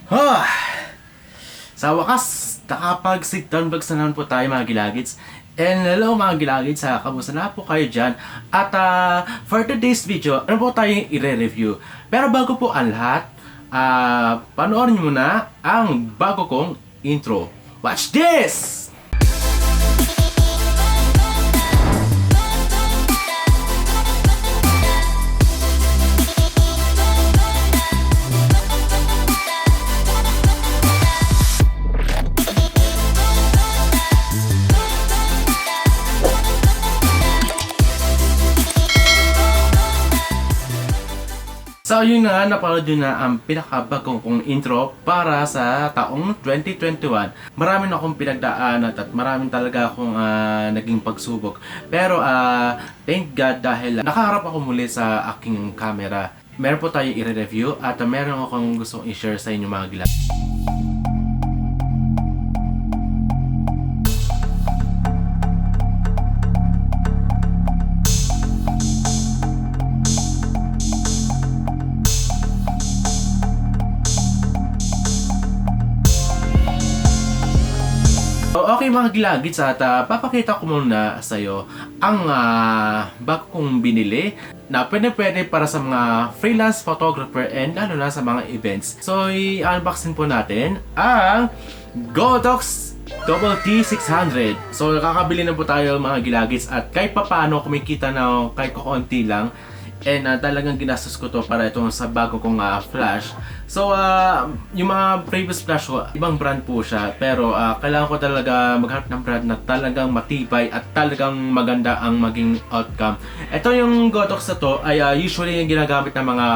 Huh! Sa wakas, nakapag-sit-down vlogs na naman po tayo mga Gilagids. And hello mga Gilagids, kamusta na po kayo dyan? At for today's video, ano po tayong i-review? Pero bago po ang lahat, panoorin nyo muna ang bago kong intro. Watch this! So yun na, napanood yun na ang pinakabagong kong intro para sa taong 2021. Marami na akong pinagdaanan at maraming talaga akong naging pagsubok. Pero thank God dahil nakaharap ako muli sa aking camera. Meron po tayo i-review at meron akong gustong i-share sa inyo mga gila. Okay mga Gilagids, at papakita ko muna sa iyo ang bago kong binili na pwede para sa mga freelance photographer and lalo na sa mga events. So i-unboxing po natin ang Godox TT600. So nakakabili na po tayo mga Gilagids at kahit papaano kumikita na kahit kukunti lang. And talagang ginastos ko to para itong sa bago kong flash. So yung mga previous flash ko, ibang brand po siya. Pero kailangan ko talaga maghanap ng brand na talagang matibay at talagang maganda ang maging outcome. Ito yung Godox na to ay usually yung ginagamit ng mga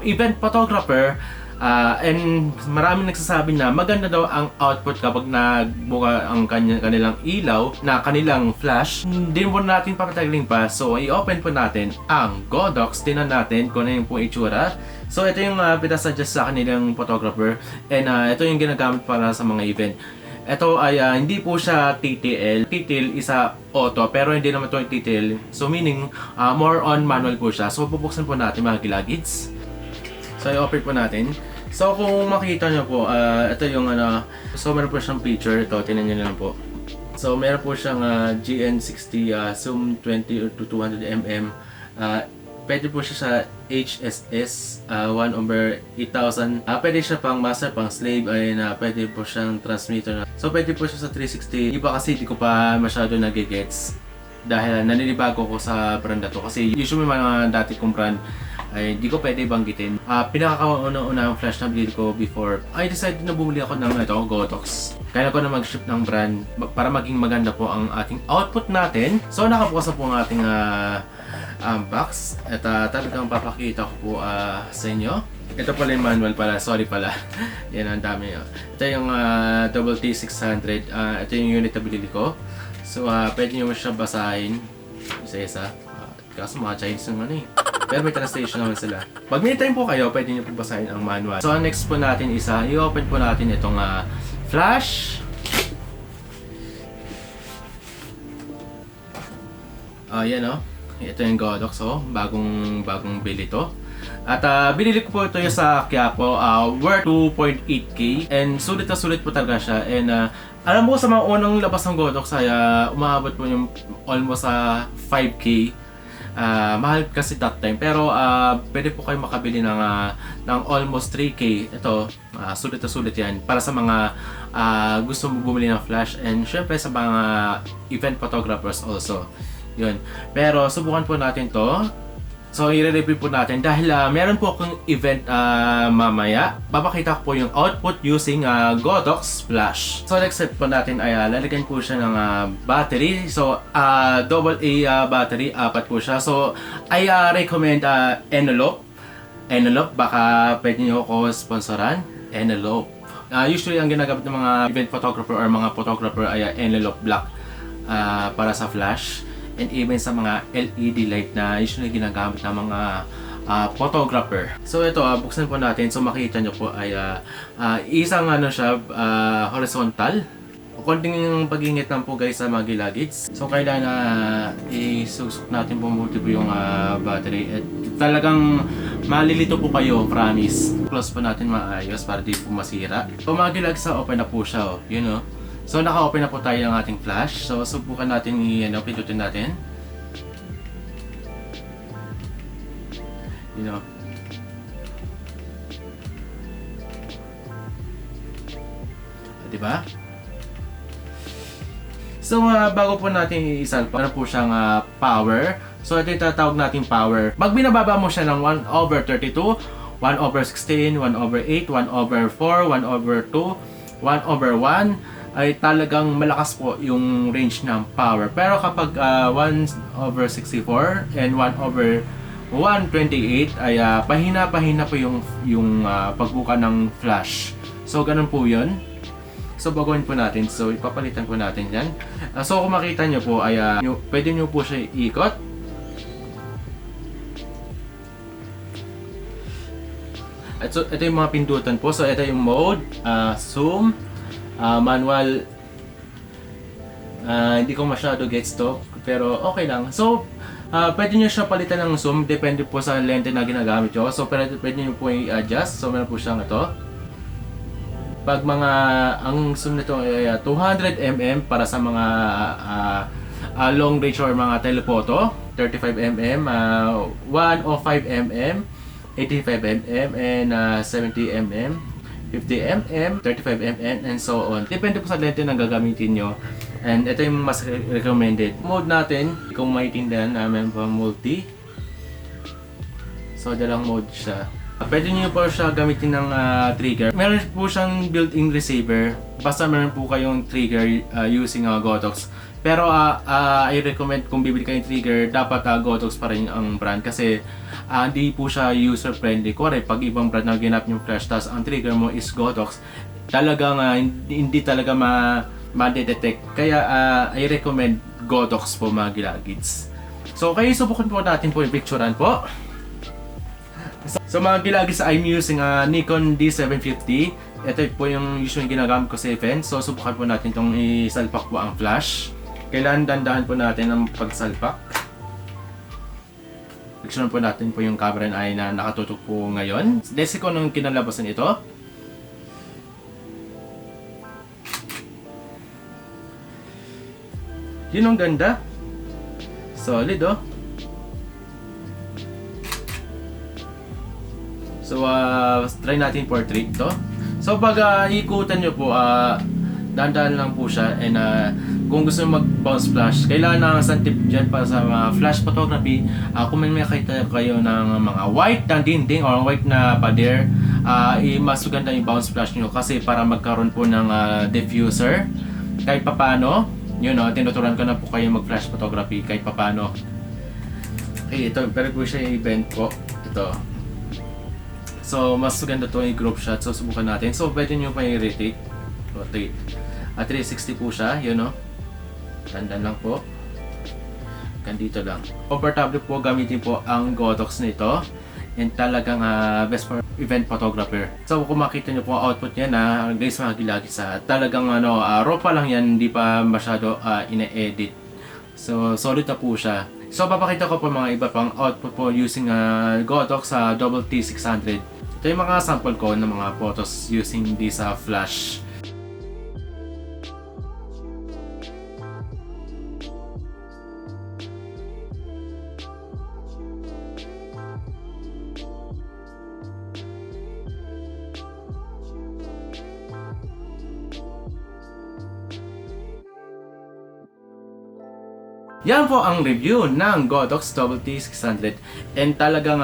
event photographer. And maraming nagsasabi na maganda daw ang output kapag nagbuka ang kanilang ilaw na kanilang flash. Hindi mo natin papatagalin pa, so i-open po natin ang Godox. Tingnan natin kung ano yung po itsura. So ito yung pinasuggest sa kanilang photographer, and ito yung ginagamit para sa mga event. Ito ay hindi po siya TTL. TTL isa auto, pero hindi naman ito yung TTL. So meaning more on manual po siya. So bubuksan po natin mga Gilagids. So i-open po natin. So kung makita nyo po, ito yung so meron po siyang picture. Ito, tingnan nyo lang po. So meron po siyang GN60 zoom 20 to 200mm. Pwede po siya sa HSS 1/8000. Pwede siya pang master, pang slave, ay pwede po siyang transmitter. So pwede po siya sa 360. Iba kasi di ko pa masyado nagigets dahil naninibago ko sa brand na to. Kasi usually mga dati kong brand ay di ko pwede banggitin. Pinakakauna-una ang flash na binili ko before, I decided na bumili ako ng Godox. Kaya ko na mag-ship ng brand para maging maganda po ang ating output natin. So nakabukas na po ang ating box. At talagang papakita ko po sa inyo. Ito pala yung manual pala, sorry pala. Yan ang dami. Ito yung TT600. Ito yung unit na binili ko. So pwede nyo siya basahin isa-isa. Kaso mga Chinese naman eh. Pero may translation naman sila. Pag may time po kayo, pwede nyo po basahin ang manual. So next po natin isa, i-open po natin itong flash. Yan o. Ito yung Godox, bagong bili to. At binili ko po ito sa Quiapo, worth 2.8k. And sulit na sulit po talaga siya. And alam mo sa mga unang labas ng Godox ay umabot po yung almost 5k. Mahal kasi that time, pero pwede po kayo makabili ng almost 3k. Ito, sulit na sulit yan para sa mga gusto bumili ng flash, and syempre sa mga event photographers also. Yun. Pero subukan po natin to. So i-review po natin dahil meron po akong event mamaya. Papakita ko po yung output using Godox Flash. So next step po natin ay lalagyan po siya ng battery. So AA battery, 4 po siya. So I recommend envelope. Envelope, baka pwede nyo ko sponsoran. Envelope. Usually ang ginagamit ng mga event photographer or mga photographer ay envelope black para sa flash. And even sa mga LED light na usually ginagamit ng mga photographer. So ito, buksan po natin. So makita nyo po ay isang siya, horizontal. konting pag-ingat lang po guys sa mga Gilagids. So kailangan na isusok natin po po yung battery at talagang malilito po kayo, promise. Close po natin maayos para di po masira. So mga Gilagids, open na po siya, yun o. So naka-open na po tayo ng ating flash. So subukan natin pindutin natin. You know. Diba? So bago po natin isalpa, ano po siyang power. So ito yung tatawag natin power. Pag binababa mo siya ng 1/32, 1/16, 1/8, 1/4, 1/2, 1/1, ay talagang malakas po yung range ng power. Pero kapag 1/64 and 1/128 ay pahina-pahina po yung pagbuka ng flash. So ganun po yun. So baguhin po natin. So ipapalitan po natin yan. So kung makita nyo po ay pwede nyo po siya iikot. At so ito yung mga pindutan po. So ito yung mode, zoom, manual. Hindi ko masyado gets to, pero okay lang. So pwede nyo siya palitan ng zoom. Depende po sa lente na ginagamit nyo. So pwede nyo po i-adjust. So meron po siyang ito. Pag ang zoom nito ay 200mm para sa mga long range or mga telephoto, 35mm, 105mm, 85mm, and 70mm, 50mm, 35mm, and so on. Depende po sa lente na gagamitin nyo. And ito yung mas recommended. Mode natin, kung maintindihan, meron pa multi. So, dalang mode siya. Pwede nyo po siya gamitin ng trigger. Meron po siyang built-in receiver. Basta meron po kayong trigger using Godox. Pero I recommend kung bibili kayong trigger, dapat Godox pa rin ang brand. Kasi hindi po siya user-friendly. Kore, pag ibang brand na ginap yung flash, tas ang trigger mo is Godox, talagang hindi talaga ma-detect. Kaya I recommend Godox po mga Gilagids. So kayo subukan po natin po yung picturean po. So mga Gilagids, I'm using Nikon D750. Ito po yung usually ginagamit ko sa event. So subukan po natin itong isalpak po ang flash. Kailangan dandahan po natin ang pagsalpak. Picturean po natin po yung camera ay na nakatutok po ngayon. Desi ko nung kinalabasan ito. Yun ang ganda. Solid oh. So, try natin portrait to. So, pag ikutan nyo po, dahan-dahan lang po siya. And kung gusto nyo mag-bounce flash, kailangan ng isang tip dyan para sa flash photography. Kung may makita kayo ng mga white na dinding or white na pader, mas maganda yung bounce flash nyo kasi para magkaroon po ng diffuser. Kahit papano, yun o, tinuturan ko na po kayo mag-flash photography kahit papano. Okay, ito, pero po siya yung event po. Ito. So, mas maganda to yung group shot. So, subukan natin. So, pwede nyo pa i-rotate. Rotate. At 360 po siya. Yun o. Tandan lang po. Dito lang. Comfortable po gamitin po ang Godox nito. And talagang best for event photographer. So, kung makita nyo po ang output niya na guys mga Gilagids, talagang raw pa lang yan. Hindi pa masyado ina-edit. So, solid na po siya. So, papakita ko po mga iba pang output po using Godox TT600. Ito yung mga sample ko ng mga photos using this flash. Yan po ang review ng Godox TT600 and talagang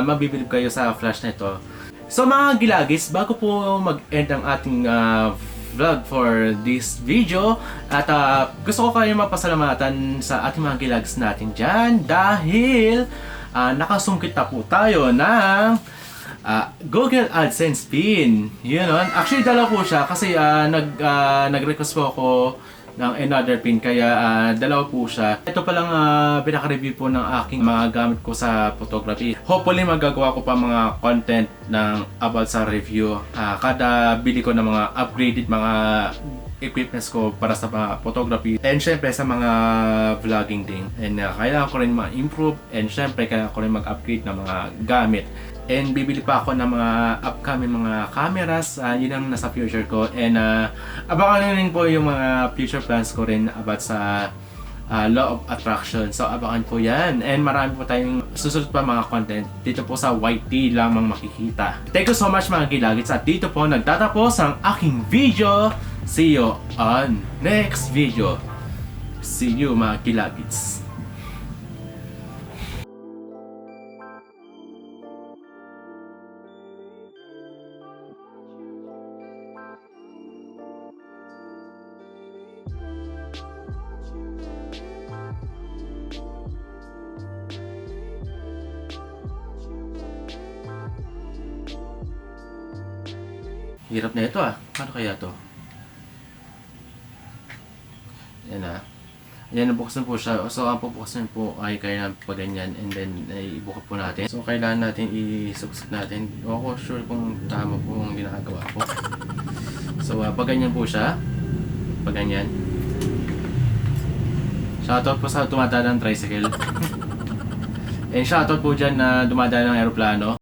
mabibilib kayo sa flash na ito. So mga Gilagids, bago po mag-end ang ating vlog for this video at gusto ko kayo mapasalamatan sa ating mga Gilagids natin dyan dahil nakasungkit na po tayo ng Google AdSense pin. Yun, actually dala po siya kasi nag-request po ako ng another pin, kaya dalawa po siya. Ito palang pinaka-review po ng aking mga gamit ko sa photography. Hopefully magagawa ko pa mga content ng about sa review. Kada bili ko ng mga upgraded mga equipments ko para sa mga photography, and syempre sa mga vlogging din. And kailangan ko rin ma-improve, and syempre kailangan ko rin mag-upgrade ng mga gamit. And bibili pa ako ng mga upcoming mga cameras. Yun ang nasa future ko. And abangan rin po yung mga future plans ko rin about sa law of attraction. So abangan po yan. And marami po tayong susunod pa mga content dito po sa YT lamang makikita. Thank you so much mga Gilagids. At dito po nagtatapos ang aking video. See you on next video. See you mga Gilagids. Hirap na ito Paano kaya to? Yan Yan, nabuksan po siya. So, ang pupuksan po ay kailangan pa ganyan, and then ibuka po natin. So, kailangan natin isuksok natin. Ako sure kung tama po ang ginagawa ko. So, pag ganyan po siya. Pag ganyan. Shoutout po sa dumadaan ng tricycle. And shoutout po dyan na dumadaan ng aeroplano.